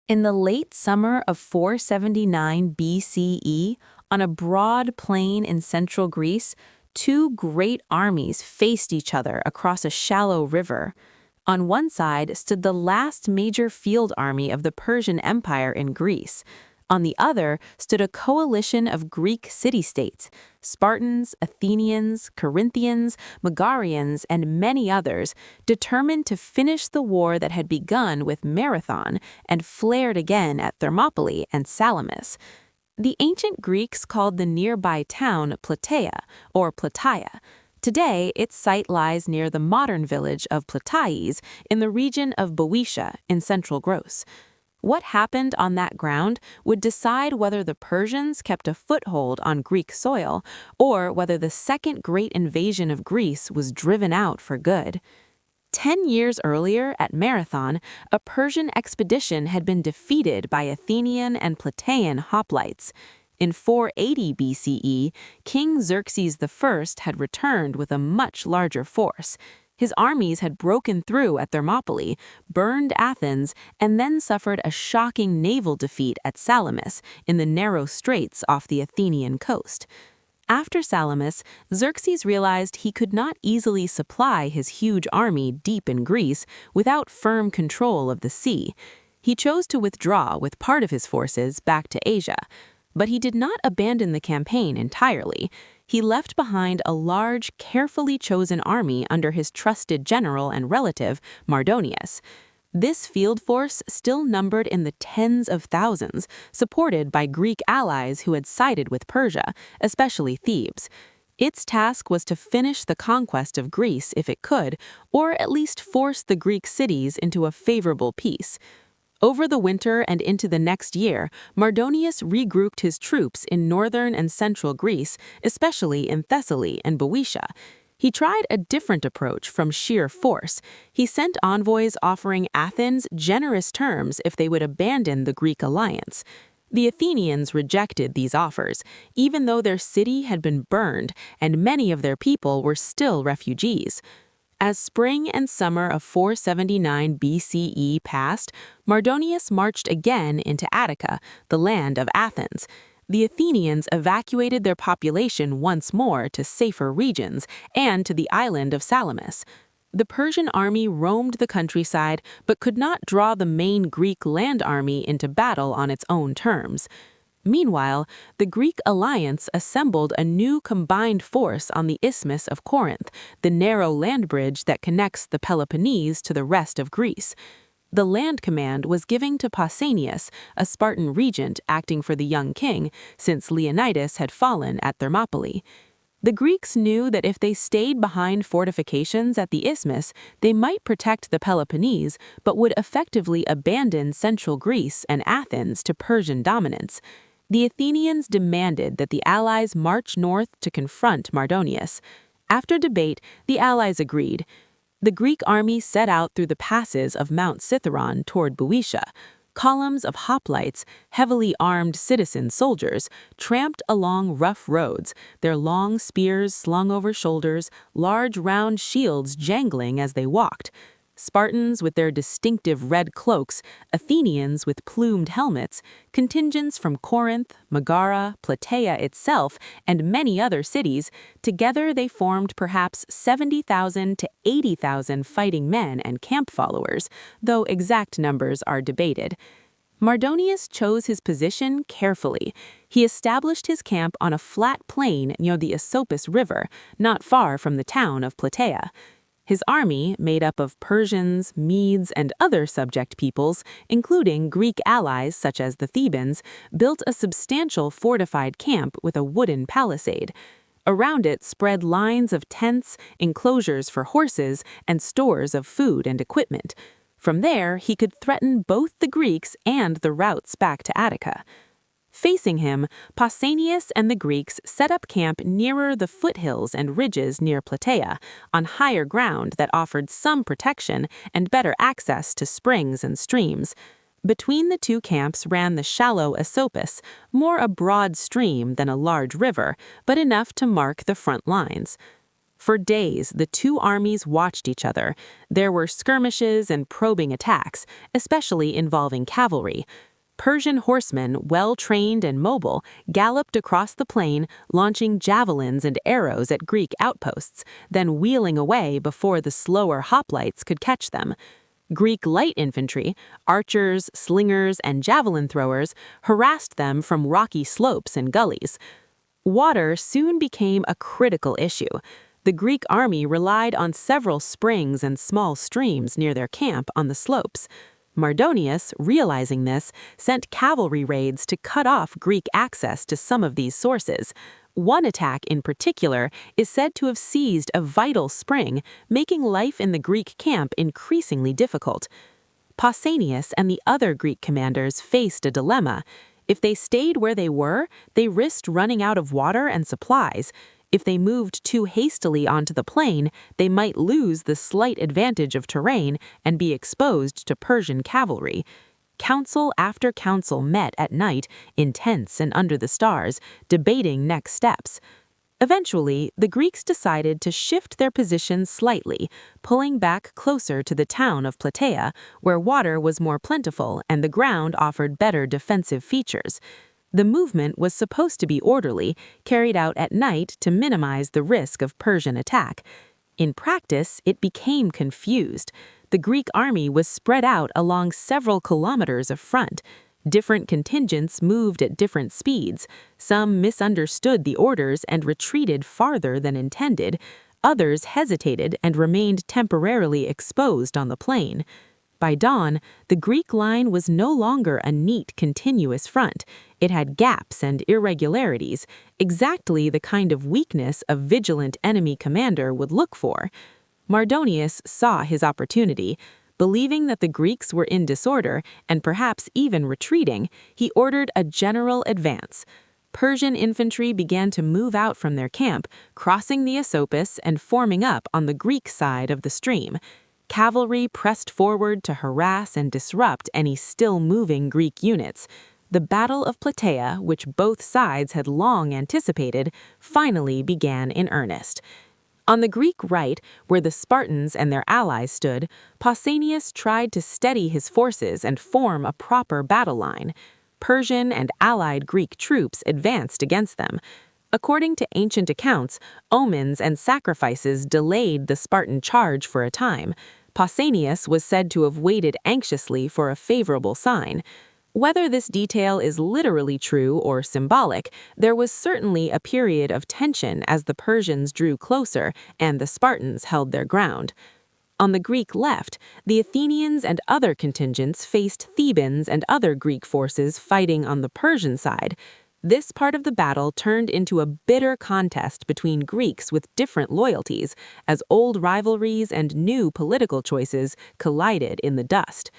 In the late summer of 479 BCE, on a broad plain in central Greece, two great armies faced each other across a shallow river. On one side stood the last major field army of the Persian Empire in Greece. On the other stood a coalition of Greek city-states, Spartans, Athenians, Corinthians, Megarians, and many others, determined to finish the war that had begun with Marathon and flared again at Thermopylae and Salamis. The ancient Greeks called the nearby town Plataea, or Plataea. Today, its site lies near the modern village of Plataeis in the region of Boeotia in central Greece. What happened on that ground would decide whether the Persians kept a foothold on Greek soil or whether the second great invasion of Greece was driven out for good. 10 years earlier, at Marathon, a Persian expedition had been defeated by Athenian and Plataean hoplites. In 480 BCE, King Xerxes I had returned with a much larger force. His armies had broken through at Thermopylae, burned Athens, and then suffered a shocking naval defeat at Salamis in the narrow straits off the Athenian coast. After Salamis, Xerxes realized he could not easily supply his huge army deep in Greece without firm control of the sea. He chose to withdraw with part of his forces back to Asia. But he did not abandon the campaign entirely. He left behind a large, carefully chosen army under his trusted general and relative, Mardonius. This field force still numbered in the tens of thousands, supported by Greek allies who had sided with Persia, especially Thebes. Its task was to finish the conquest of Greece if it could, or at least force the Greek cities into a favorable peace. Over the winter and into the next year, Mardonius regrouped his troops in northern and central Greece, especially in Thessaly and Boeotia. He tried a different approach from sheer force. He sent envoys offering Athens generous terms if they would abandon the Greek alliance. The Athenians rejected these offers, even though their city had been burned and many of their people were still refugees. As spring and summer of 479 BCE passed, Mardonius marched again into Attica, the land of Athens. The Athenians evacuated their population once more to safer regions and to the island of Salamis. The Persian army roamed the countryside but could not draw the main Greek land army into battle on its own terms. Meanwhile, the Greek alliance assembled a new combined force on the Isthmus of Corinth, the narrow land bridge that connects the Peloponnese to the rest of Greece. The land command was given to Pausanias, a Spartan regent acting for the young king, since Leonidas had fallen at Thermopylae. The Greeks knew that if they stayed behind fortifications at the Isthmus, they might protect the Peloponnese, but would effectively abandon central Greece and Athens to Persian dominance. The Athenians demanded that the allies march north to confront Mardonius. After debate, the allies agreed. The Greek army set out through the passes of Mount Cithaeron toward Boeotia. Columns of hoplites, heavily armed citizen soldiers, tramped along rough roads, their long spears slung over shoulders, large round shields jangling as they walked. Spartans with their distinctive red cloaks, Athenians with plumed helmets, contingents from Corinth, Megara, Plataea itself, and many other cities, together they formed perhaps 70,000 to 80,000 fighting men and camp followers, though exact numbers are debated. Mardonius chose his position carefully. He established his camp on a flat plain near the Asopus River, not far from the town of Plataea. His army, made up of Persians, Medes, and other subject peoples, including Greek allies such as the Thebans, built a substantial fortified camp with a wooden palisade. Around it spread lines of tents, enclosures for horses, and stores of food and equipment. From there, he could threaten both the Greeks and the routes back to Attica. Facing him, Pausanias and the Greeks set up camp nearer the foothills and ridges near Plataea, on higher ground that offered some protection and better access to springs and streams. Between the two camps ran the shallow Asopus, more a broad stream than a large river, but enough to mark the front lines. For days, the two armies watched each other. There were skirmishes and probing attacks, especially involving cavalry. Persian horsemen, well-trained and mobile, galloped across the plain, launching javelins and arrows at Greek outposts, then wheeling away before the slower hoplites could catch them. Greek light infantry, archers, slingers, and javelin throwers, harassed them from rocky slopes and gullies. Water soon became a critical issue. The Greek army relied on several springs and small streams near their camp on the slopes. Mardonius, realizing this, sent cavalry raids to cut off Greek access to some of these sources. One attack in particular is said to have seized a vital spring, making life in the Greek camp increasingly difficult. Pausanias and the other Greek commanders faced a dilemma. If they stayed where they were, they risked running out of water and supplies. If they moved too hastily onto the plain, they might lose the slight advantage of terrain and be exposed to Persian cavalry. Council after council met at night, in tents and under the stars, debating next steps. Eventually, the Greeks decided to shift their positions slightly, pulling back closer to the town of Plataea, where water was more plentiful and the ground offered better defensive features. The movement was supposed to be orderly, carried out at night to minimize the risk of Persian attack. In practice, it became confused. The Greek army was spread out along several kilometers of front. Different contingents moved at different speeds. Some misunderstood the orders and retreated farther than intended. Others hesitated and remained temporarily exposed on the plain. By dawn, the Greek line was no longer a neat, continuous front. It had gaps and irregularities, exactly the kind of weakness a vigilant enemy commander would look for. Mardonius saw his opportunity. Believing that the Greeks were in disorder and perhaps even retreating, he ordered a general advance. Persian infantry began to move out from their camp, crossing the Asopus and forming up on the Greek side of the stream. Cavalry pressed forward to harass and disrupt any still-moving Greek units. The Battle of Plataea, which both sides had long anticipated, finally began in earnest. On the Greek right, where the Spartans and their allies stood, Pausanias tried to steady his forces and form a proper battle line. Persian and allied Greek troops advanced against them. According to ancient accounts, omens and sacrifices delayed the Spartan charge for a time. Pausanias was said to have waited anxiously for a favorable sign. Whether this detail is literally true or symbolic, there was certainly a period of tension as the Persians drew closer and the Spartans held their ground. On the Greek left, the Athenians and other contingents faced Thebans and other Greek forces fighting on the Persian side. This part of the battle turned into a bitter contest between Greeks with different loyalties, as old rivalries and new political choices collided in the dust.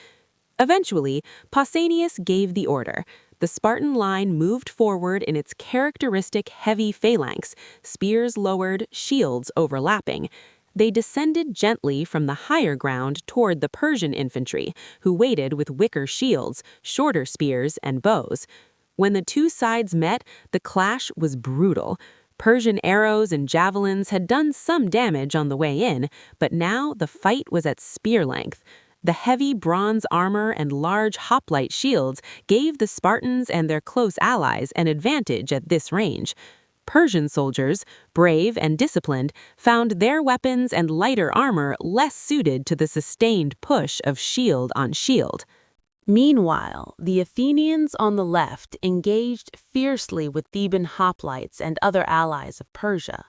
Eventually, Pausanias gave the order. The Spartan line moved forward in its characteristic heavy phalanx, spears lowered, shields overlapping. They descended gently from the higher ground toward the Persian infantry, who waited with wicker shields, shorter spears, and bows. When the two sides met, the clash was brutal. Persian arrows and javelins had done some damage on the way in, but now the fight was at spear length. The heavy bronze armor and large hoplite shields gave the Spartans and their close allies an advantage at this range. Persian soldiers, brave and disciplined, found their weapons and lighter armor less suited to the sustained push of shield on shield. Meanwhile, the Athenians on the left engaged fiercely with Theban hoplites and other allies of Persia.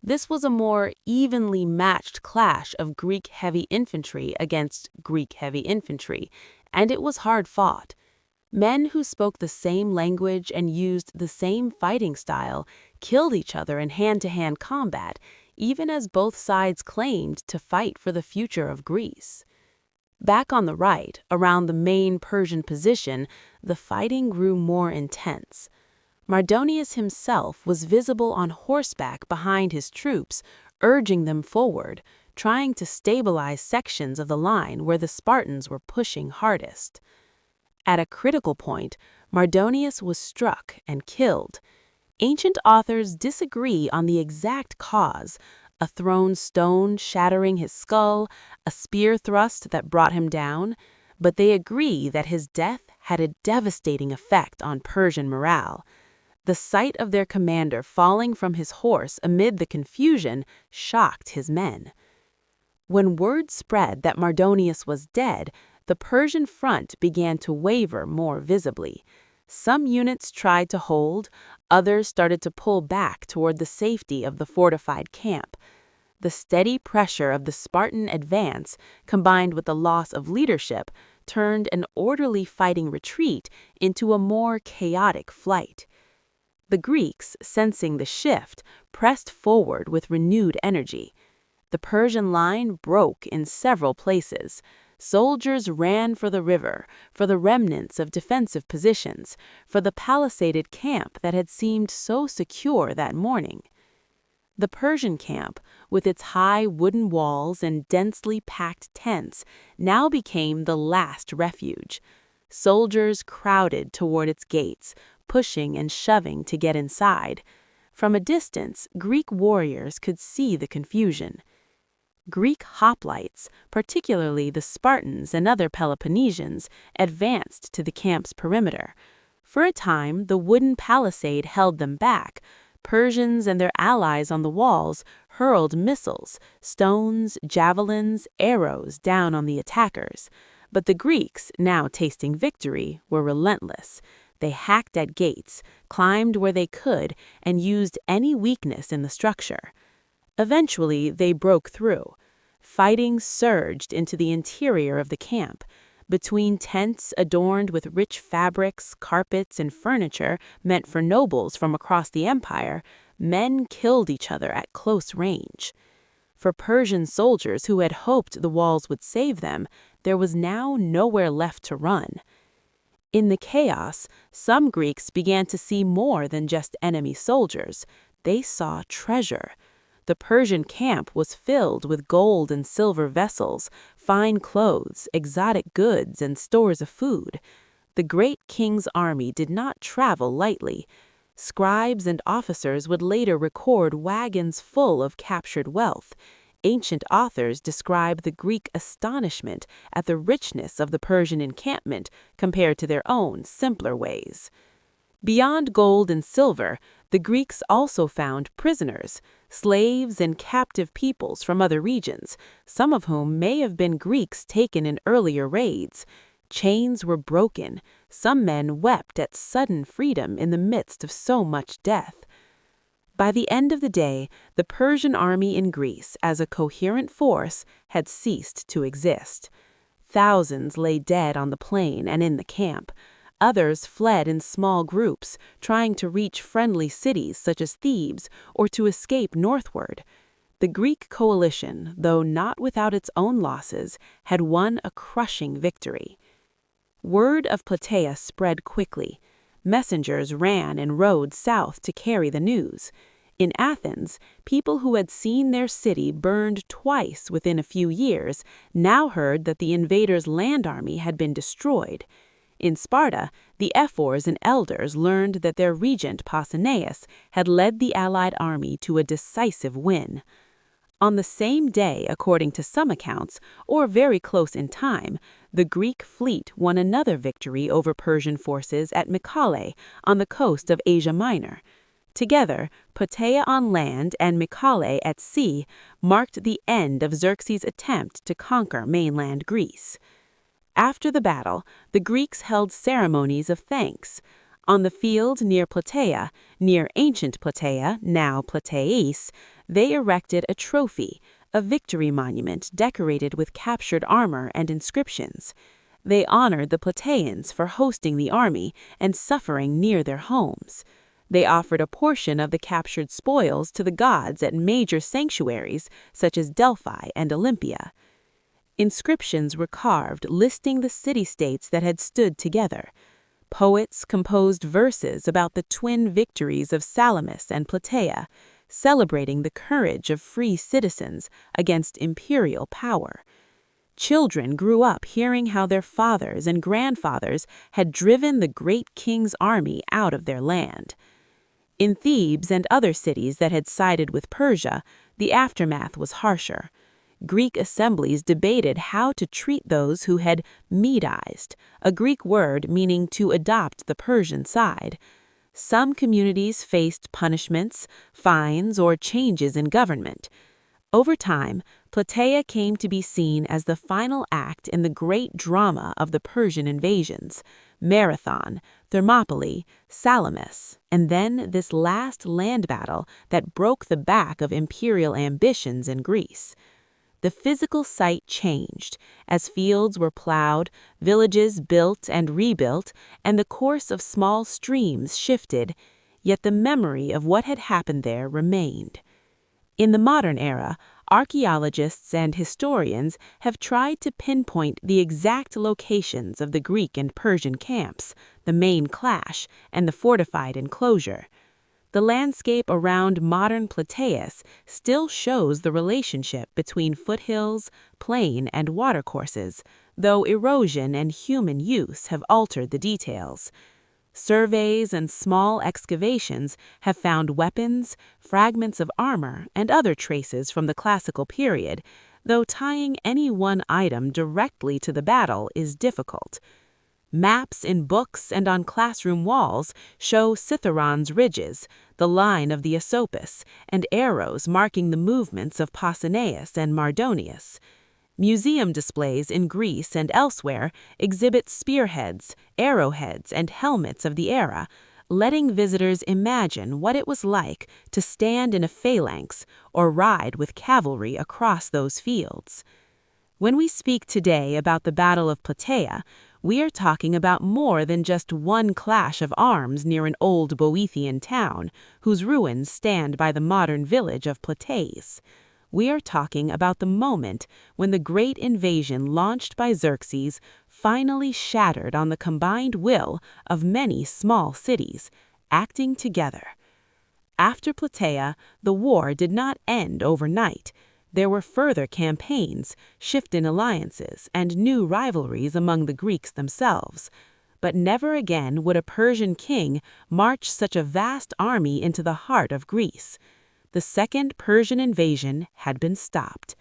This was a more evenly matched clash of Greek heavy infantry against Greek heavy infantry, and it was hard fought. Men who spoke the same language and used the same fighting style killed each other in hand-to-hand combat, even as both sides claimed to fight for the future of Greece. Back on the right, around the main Persian position, the fighting grew more intense. Mardonius himself was visible on horseback behind his troops, urging them forward, trying to stabilize sections of the line where the Spartans were pushing hardest. At a critical point, Mardonius was struck and killed. Ancient authors disagree on the exact cause. a thrown stone shattering his skull, a spear thrust that brought him down, but they agree that his death had a devastating effect on Persian morale. The sight of their commander falling from his horse amid the confusion shocked his men. When word spread that Mardonius was dead, the Persian front began to waver more visibly. Some units tried to hold, others started to pull back toward the safety of the fortified camp. The steady pressure of the Spartan advance, combined with the loss of leadership, turned an orderly fighting retreat into a more chaotic flight. The Greeks, sensing the shift, pressed forward with renewed energy. The Persian line broke in several places. Soldiers ran for the river, for the remnants of defensive positions, for the palisaded camp that had seemed so secure that morning. The Persian camp, with its high wooden walls and densely packed tents, now became the last refuge. Soldiers crowded toward its gates, pushing and shoving to get inside. From a distance, Greek warriors could see the confusion. Greek hoplites, particularly the Spartans and other Peloponnesians, advanced to the camp's perimeter. For a time, the wooden palisade held them back. Persians and their allies on the walls hurled missiles, stones, javelins, arrows down on the attackers. But the Greeks, now tasting victory, were relentless. They hacked at gates, climbed where they could, and used any weakness in the structure. Eventually, they broke through. Fighting surged into the interior of the camp. Between tents adorned with rich fabrics, carpets, and furniture meant for nobles from across the empire, men killed each other at close range. For Persian soldiers who had hoped the walls would save them, there was now nowhere left to run. In the chaos, some Greeks began to see more than just enemy soldiers. They saw treasure. The Persian camp was filled with gold and silver vessels, fine clothes, exotic goods, and stores of food. The great king's army did not travel lightly. Scribes and officers would later record wagons full of captured wealth. Ancient authors describe the Greek astonishment at the richness of the Persian encampment compared to their own simpler ways. Beyond gold and silver, the Greeks also found prisoners, slaves and captive peoples from other regions, some of whom may have been Greeks taken in earlier raids. Chains were broken. Some men wept at sudden freedom in the midst of so much death. By the end of the day, the Persian army in Greece, as a coherent force, had ceased to exist. Thousands lay dead on the plain and in the camp. Others fled in small groups, trying to reach friendly cities such as Thebes or to escape northward. The Greek coalition, though not without its own losses, had won a crushing victory. Word of Plataea spread quickly. Messengers ran and rode south to carry the news. In Athens, people who had seen their city burned twice within a few years now heard that the invaders' land army had been destroyed. In Sparta, the ephors and elders learned that their regent Pausanias had led the allied army to a decisive win. On the same day, according to some accounts, or very close in time, the Greek fleet won another victory over Persian forces at Mycale on the coast of Asia Minor. Together, Plataea on land and Mycale at sea marked the end of Xerxes' attempt to conquer mainland Greece. After the battle, the Greeks held ceremonies of thanks. On the field near Plataea, near ancient Plataea, now Plataeis, they erected a trophy, a victory monument decorated with captured armor and inscriptions. They honored the Plataeans for hosting the army and suffering near their homes. They offered a portion of the captured spoils to the gods at major sanctuaries such as Delphi and Olympia. Inscriptions were carved listing the city-states that had stood together. Poets composed verses about the twin victories of Salamis and Plataea, celebrating the courage of free citizens against imperial power. Children grew up hearing how their fathers and grandfathers had driven the great king's army out of their land. In Thebes and other cities that had sided with Persia, The aftermath was harsher. Greek assemblies debated how to treat those who had Medized, a Greek word meaning to adopt the Persian side. Some communities faced punishments, fines, or changes in government. Over time, Plataea came to be seen as the final act in the great drama of the Persian invasions: Marathon, Thermopylae, Salamis, and then this last land battle that broke the back of imperial ambitions in Greece. The physical site changed as fields were plowed, villages built and rebuilt, and the course of small streams shifted, yet the memory of what had happened there remained. In the modern era, archaeologists and historians have tried to pinpoint the exact locations of the Greek and Persian camps, the main clash, and the fortified enclosure. The landscape around modern Plataeus still shows the relationship between foothills, plain, and watercourses, though erosion and human use have altered the details. Surveys and small excavations have found weapons, fragments of armor, and other traces from the classical period, though tying any one item directly to the battle is difficult. Maps in books and on classroom walls show Cithaeron's ridges, the line of the Esopus, and arrows marking the movements of Pausanias and Mardonius. Museum displays in Greece and elsewhere exhibit spearheads, arrowheads, and helmets of the era, letting visitors imagine what it was like to stand in a phalanx or ride with cavalry across those fields. When we speak today about the Battle of Plataea, we are talking about more than just one clash of arms near an old Boeotian town, whose ruins stand by the modern village of Plataeis. We are talking about the moment when the great invasion launched by Xerxes finally shattered on the combined will of many small cities, acting together. After Plataea, the war did not end overnight. There were further campaigns, shift in alliances, and new rivalries among the Greeks themselves. But never again would a Persian king march such a vast army into the heart of Greece. The second Persian invasion had been stopped.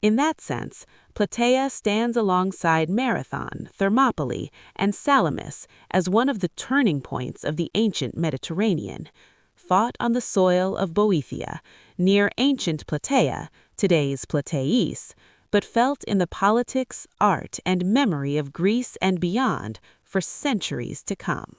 In that sense, Plataea stands alongside Marathon, Thermopylae, and Salamis as one of the turning points of the ancient Mediterranean. Fought on the soil of Boeotia, near ancient Plataea, today's Plataeis, but felt in the politics, art, and memory of Greece and beyond for centuries to come.